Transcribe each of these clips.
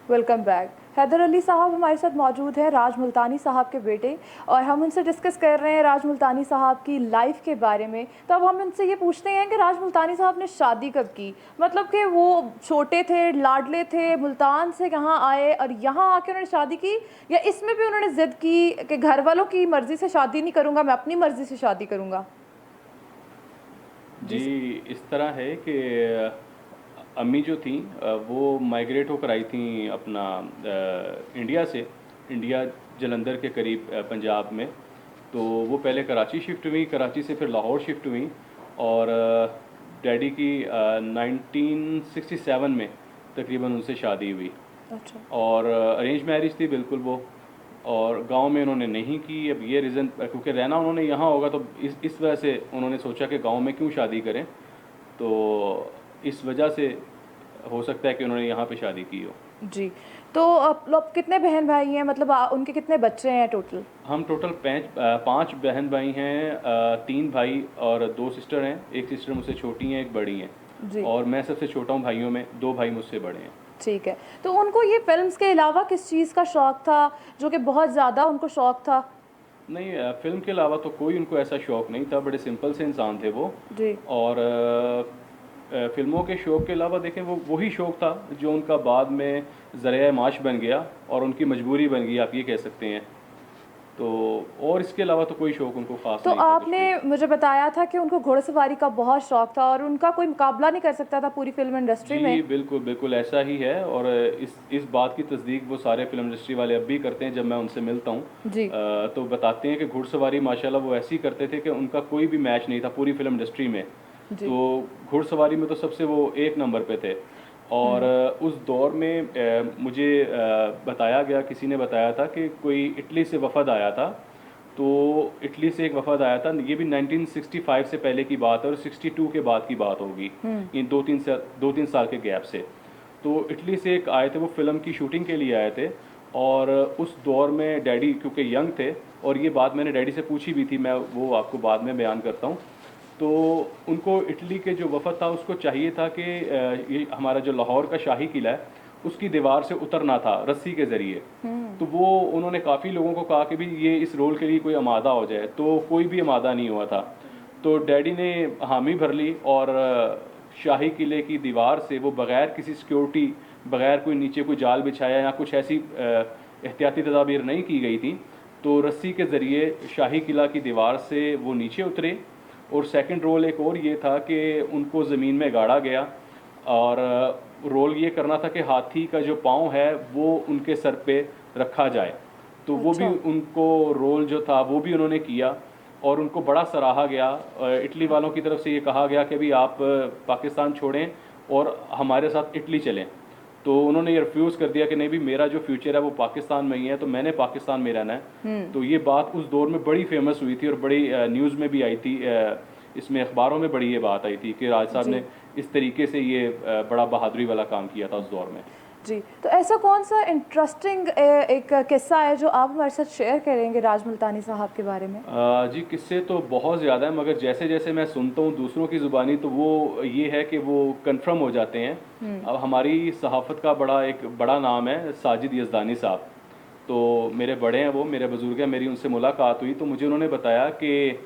Welcome back. Haider Ali साहब हमारे साथ मौजूद हैं, राज मुल्तानी साहब के बेटे, और हम उनसे डिस्कस कर रहे हैं राज मुल्तानी साहब की लाइफ के बारे में। तो अब हम उनसे ये पूछते हैं कि राज मुल्तानी साहब ने शादी कब की, मतलब कि वो छोटे थे, लाडले थे, मुल्तान से यहाँ आए और यहाँ आके उन्होंने शादी की, या इसमें भी उन्होंने जिद की कि घर वालों की मर्ज़ी से शादी नहीं करूँगा, मैं अपनी मर्ज़ी से शादी करूँगा? जी। जी, इस तरह है कि अम्मी जो थी वो माइग्रेट होकर आई थी अपना इंडिया से। इंडिया जलंधर के करीब पंजाब में। तो वो पहले कराची शिफ्ट हुई, कराची से फिर लाहौर शिफ्ट हुई। और डैडी की 1967 में तकरीबन उनसे शादी हुई। अच्छा। और अरेंज मैरिज थी बिल्कुल वो। और गांव में उन्होंने नहीं की। अब ये रीज़न क्योंकि रहना उन्होंने यहाँ होगा, तो इस वजह से उन्होंने सोचा कि गांव में क्यों शादी करें। तो इस वजह से हो सकता है कि उन्होंने यहाँ पे शादी की हो। जी। तो आप कितने बहन भाई हैं, मतलब उनके कितने बच्चे हैं टोटल? हम टोटल पाँच बहन भाई हैं। तीन भाई और दो सिस्टर हैं। एक सिस्टर मुझसे छोटी हैं, एक बड़ी हैं। जी। और मैं सबसे छोटा हूँ भाइयों में, दो भाई मुझसे बड़े हैं। ठीक है। तो उनको ये फिल्म्स के अलावा किस चीज़ का शौक़ था, जो कि बहुत ज़्यादा उनको शौक़ था? नहीं, फिल्म के अलावा तो कोई उनको ऐसा शौक़ नहीं था। बड़े सिंपल से इंसान थे वो। जी। और फिल्मों के शौक़ के अलावा देखें, वो वही शौक़ था जो उनका बाद में ज़रिया माश बन गया और उनकी मजबूरी बन गई, आप ये कह सकते हैं। तो और इसके अलावा तो कोई शौक़ उनको ख़ास तो नहीं था कुछ आपने भी। मुझे बताया था कि उनको घोड़सवारी का बहुत शौक़ था और उनका कोई मुकाबला नहीं कर सकता था पूरी फिल्म इंडस्ट्री में। जी बिल्कुल बिल्कुल ऐसा ही है। और इस बात की तस्दीक वो सारे फिल्म इंडस्ट्री वाले अब भी करते हैं। जब मैं उनसे मिलता हूँ जी। तो बताते हैं कि घुड़सवारी माशाल्लाह वो ऐसी करते थे कि उनका कोई भी मैच नहीं था पूरी फिल्म इंडस्ट्री में। जी। तो घुड़सवारी में तो सबसे वो एक नंबर पे थे। और उस दौर में मुझे बताया गया, किसी ने बताया था कि कोई इटली से वफ़द आया था। तो इटली से एक वफ़द आया था, ये भी 1965 से पहले की बात है और 62 के बाद की बात होगी, इन दो तीन साल के गैप से। तो इटली से एक आए थे, वो फिल्म की शूटिंग के लिए आए थे। और उस दौर में डैडी क्योंकि यंग थे, और ये बात मैंने डैडी से पूछी भी थी, मैं वो आपको बाद में बयान करता हूँ। तो उनको इटली के जो वफ़द था उसको चाहिए था कि ये हमारा जो लाहौर का शाही किला है उसकी दीवार से उतरना था रस्सी के ज़रिए। तो वो उन्होंने काफ़ी लोगों को कहा कि भी ये इस रोल के लिए कोई आमादा हो जाए, तो कोई भी आमादा नहीं हुआ था। तो डैडी ने हामी भर ली और शाही किले की दीवार से वो बग़ैर किसी सिक्योरिटी, बग़ैर कोई नीचे कोई जाल बिछाया या कुछ ऐसी एहतियाती तदाबीर नहीं की गई थी, तो रस्सी के ज़रिए शाही किला की दीवार से वो नीचे उतरे। और सेकंड रोल एक और ये था कि उनको ज़मीन में गाड़ा गया और रोल ये करना था कि हाथी का जो पाँव है वो उनके सर पे रखा जाए। तो वो भी अच्छा। उनको रोल जो था वो भी उन्होंने किया और उनको बड़ा सराहा गया। इटली वालों की तरफ से ये कहा गया कि भी आप पाकिस्तान छोड़ें और हमारे साथ इटली चलें। तो उन्होंने ये रिफ्यूज़ कर दिया कि नहीं भी, मेरा जो फ्यूचर है वो पाकिस्तान में ही है, तो मैंने पाकिस्तान में रहना है। तो ये बात उस दौर में बड़ी फेमस हुई थी और बड़ी न्यूज़ में भी आई थी। इसमें अखबारों में बड़ी ये बात आई थी कि राज साहब जी। ने इस तरीके से ये बड़ा बहादुरी वाला काम किया था उस दौर में। जी। तो ऐसा कौन सा इंटरेस्टिंग एक किस्सा है जो आप हमारे साथ शेयर करेंगे राज मुल्तानी साहब के बारे में? जी, किस्से तो बहुत ज़्यादा हैं, मगर जैसे जैसे मैं सुनता हूँ दूसरों की ज़ुबानी तो वो ये है कि वो कन्फर्म हो जाते हैं। अब हमारी सहाफ़त का एक बड़ा नाम है साजिद यज़दानी साहब। तो मेरे बड़े हैं, वो मेरे बुज़ुर्ग हैं, मेरी उनसे मुलाकात हुई तो मुझे उन्होंने बताया कि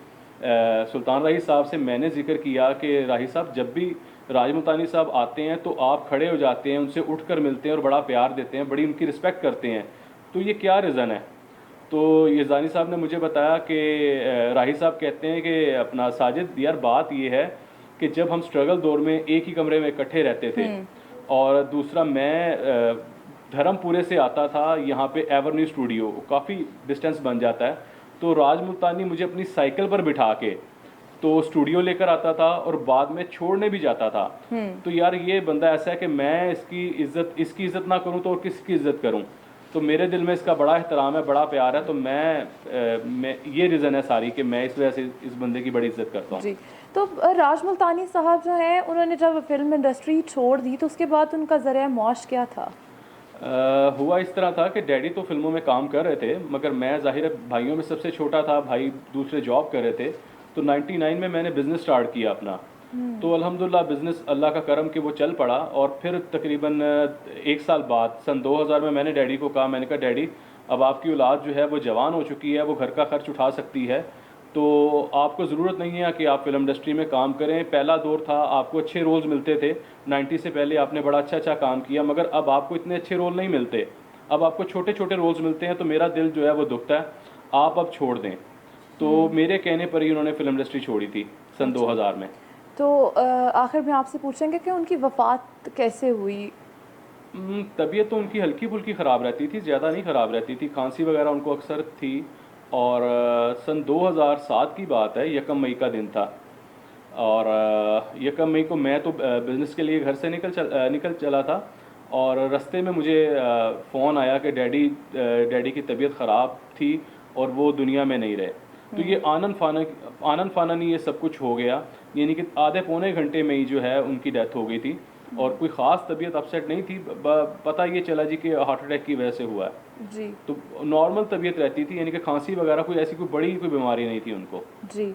सुल्तान राही साहब से मैंने ज़िक्र किया कि राही साहब, जब भी राज मुल्तानी साहब आते हैं तो आप खड़े हो जाते हैं, उनसे उठकर मिलते हैं और बड़ा प्यार देते हैं, बड़ी उनकी रिस्पेक्ट करते हैं, तो ये क्या रीज़न है? तो यज़दानी साहब ने मुझे बताया कि राही साहब कहते हैं कि अपना साजिद यार, बात ये है कि जब हम स्ट्रगल दौर में एक ही कमरे में इकट्ठे रहते थे, और दूसरा मैं धर्मपुरे से आता था यहाँ पे एवरन्यू स्टूडियो, काफ़ी डिस्टेंस बन जाता है, तो राज मुल्तानी मुझे अपनी साइकिल पर बिठा के तो स्टूडियो लेकर आता था और बाद में छोड़ने भी जाता था। तो यार, ये बंदा ऐसा है कि मैं इसकी इज़्ज़त ना करूं तो और किसकी इज़्ज़त करूं। तो मेरे दिल में इसका बड़ा एहतराम है, बड़ा प्यार है। तो मैं ये रीज़न है सारी कि मैं इस वजह से इस बंदे की बड़ी इज़्ज़त करता हूँ। जी। तो राज मुल्तानी साहब जो हैं, उन्होंने जब फिल्म इंडस्ट्री छोड़ दी तो उसके बाद उनका ज़रिया मौश क्या था? हुआ इस तरह था कि डैडी तो फिल्मों में काम कर रहे थे, मगर मैं ज़ाहिर है भाइयों में सबसे छोटा था, भाई दूसरे जॉब कर रहे थे। तो 99 में मैंने बिज़नेस स्टार्ट किया अपना। तो अल्हम्दुलिल्लाह बिज़नेस अल्लाह का करम कि वो चल पड़ा। और फिर तकरीबन 1 साल बाद सन 2000 में मैंने डैडी को कहा, मैंने कहा डैडी अब आपकी औलाद जो है वो जवान हो चुकी है, वो घर का खर्च उठा सकती है, तो आपको ज़रूरत नहीं है कि आप फिल्म इंडस्ट्री में काम करें। पहला दौर था, आपको अच्छे रोल्स मिलते थे, 90 से पहले आपने बड़ा अच्छा अच्छा काम किया, मगर अब आपको इतने अच्छे रोल नहीं मिलते, अब आपको छोटे छोटे रोल्स मिलते हैं, तो मेरा दिल जो है वो दुखता है, आप अब छोड़ दें। तो मेरे कहने पर ही उन्होंने फिल्म इंडस्ट्री छोड़ी थी सन 2000 में। तो आखिर में आपसे पूछेंगे कि उनकी वफ़ात कैसे हुई? तबीयत तो उनकी हल्की फुल्की ख़राब रहती थी, ज़्यादा नहीं ख़राब रहती थी, खांसी वगैरह उनको अक्सर थी। और सन 2007 की बात है, 1 मई का दिन था। और 1 मई को मैं तो बिज़नेस के लिए घर से निकल चला था, और रास्ते में मुझे फ़ोन आया कि डैडी की तबीयत ख़राब थी और वो दुनिया में नहीं रहे। तो ये आनन फानन ही ये सब कुछ हो गया, यानी कि आधे पौने घंटे में ही जो है उनकी डेथ हो गई थी। और कोई ख़ास तबीयत अपसेट नहीं थी, पता ये चला जी कि हार्ट अटैक की वजह से हुआ है। जी। तो नॉर्मल तबीयत रहती थी, यानी कि खांसी वगैरह कोई ऐसी कोई बड़ी कोई बीमारी नहीं थी उनको। जी।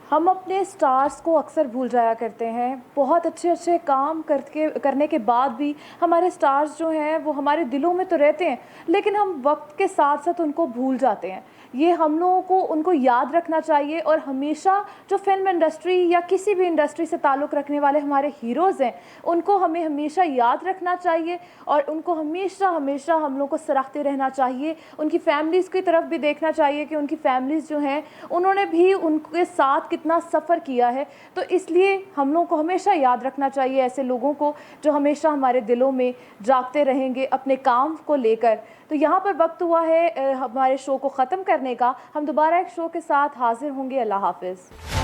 हम अपने स्टार्स को अक्सर भूल जाया करते हैं, बहुत अच्छे अच्छे काम करने के बाद भी हमारे स्टार्स जो हैं वो हमारे दिलों में तो रहते हैं, लेकिन हम वक्त के साथ साथ उनको भूल जाते हैं। ये हम लोगों को उनको याद रखना चाहिए, और हमेशा जो फिल्म इंडस्ट्री या किसी भी इंडस्ट्री से ताल्लुक़ रखने वाले हमारे हीरोज़ हैं, उनको हमें हमेशा याद रखना चाहिए, और उनको हमेशा हमेशा हम लोग को सराहते रहना चाहिए। उनकी फैमिलीज़ की तरफ भी देखना चाहिए कि उनकी फैमिलीज़ जो हैं उन्होंने भी उनके साथ कितना सफ़र किया है। तो इसलिए हम लोगों को हमेशा याद रखना चाहिए ऐसे लोगों को जो हमेशा हमारे दिलों में जागते रहेंगे अपने काम को लेकर। तो यहाँ पर वक्त हुआ है हमारे शो को ख़त्म करने का। हम दोबारा एक शो के साथ हाजिर होंगे। अल्लाह हाफ़िज़।